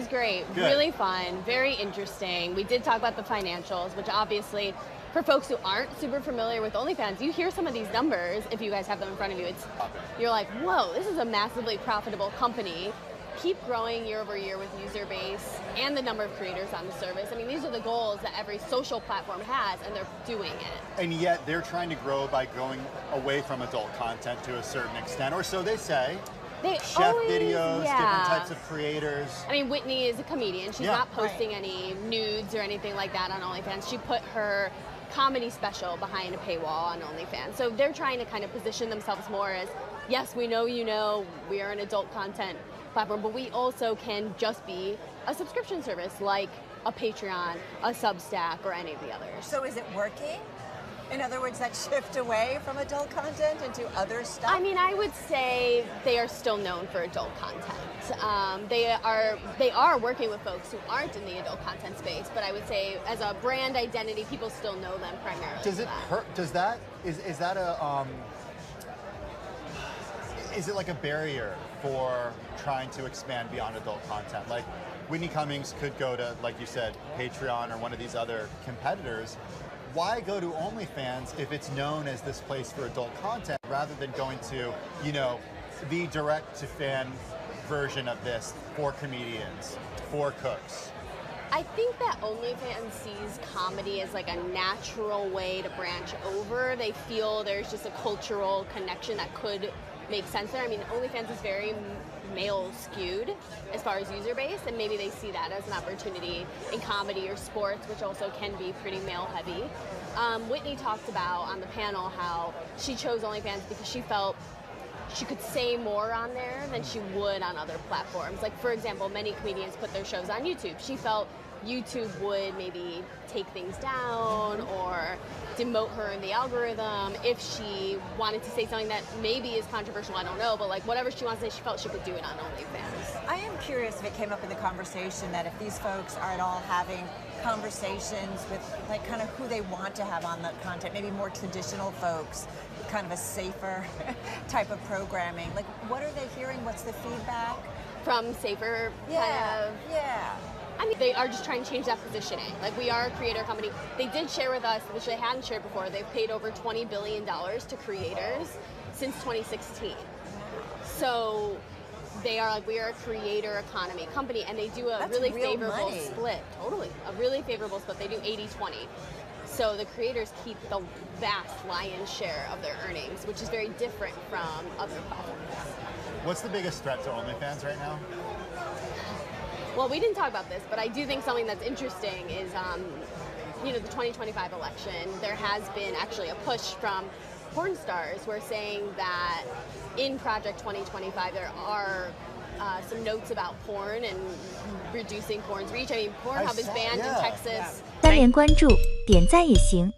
was great. Good. Really fun, very interesting. We did talk about the financials, which obviously, for folks who aren't super familiar with OnlyFans, you hear some of these numbers, if you guys have them in front of you, you're like, whoa, this is a massively profitable company. Keep growing year over year with user base and the number of creators on the service. I mean, these are the goals that every social platform has, and they're doing it. And yet they're trying to grow by going away from adult content to a certain extent, or so they say. Chef videos, different types of creators. I mean, Whitney is a comedian. She's not posting any nudes or anything like that on OnlyFans. She put her comedy special behind a paywall on OnlyFans. So they're trying to kind of position themselves more as, yes, we know we are an adult content platform, but we also can just be a subscription service like a Patreon, a Substack, or any of the others. So is it working? In other words, that shift away from adult content into other stuff? I mean, I would say they are still known for adult content. They are working with folks who aren't in the adult content space, but I would say as a brand identity, people still know them primarily. Does it hurt? Does that is that a is it like a barrier for trying to expand beyond adult content? Like Whitney Cummings could go to, like you said, Patreon or one of these other competitors. Why go to OnlyFans if it's known as this place for adult content rather than going to, the direct-to-fan version of this for comedians, for cooks? I think that OnlyFans sees comedy as like a natural way to branch over. They feel there's just a cultural connection that could make sense there. I mean, OnlyFans is very male skewed as far as user base, and maybe they see that as an opportunity in comedy or sports, which also can be pretty male heavy. Whitney talked about on the panel how she chose OnlyFans because she felt she could say more on there than she would on other platforms. Like, for example, many comedians put their shows on YouTube. She felt YouTube would maybe take things down or demote her in the algorithm if she wanted to say something that maybe is controversial, I don't know, but like whatever she wants to say, she felt she could do it on OnlyFans. I am curious if it came up in the conversation that if these folks are at all having conversations with like kind of who they want to have on the content, maybe more traditional folks, kind of a safer type of programming. Like, what are they hearing? What's the feedback? From safer kind of... Yeah. I mean, they are just trying to change that positioning. Like, we are a creator company. They did share with us, which they hadn't shared before, they've paid over $20 billion to creators since 2016. So they are like, we are a creator economy company, and they do a really favorable split. Totally. A really favorable split. They do 80-20. So the creators keep the vast lion's share of their earnings, which is very different from other platforms. What's the biggest threat to OnlyFans right now? Well, we didn't talk about this, but I do think something that's interesting is, the 2025 election. There has been actually a push from porn stars who are saying that in Project 2025 there are some notes about porn and reducing porn's reach. I mean, Pornhub is banned in Texas. 3连关注，点赞也行。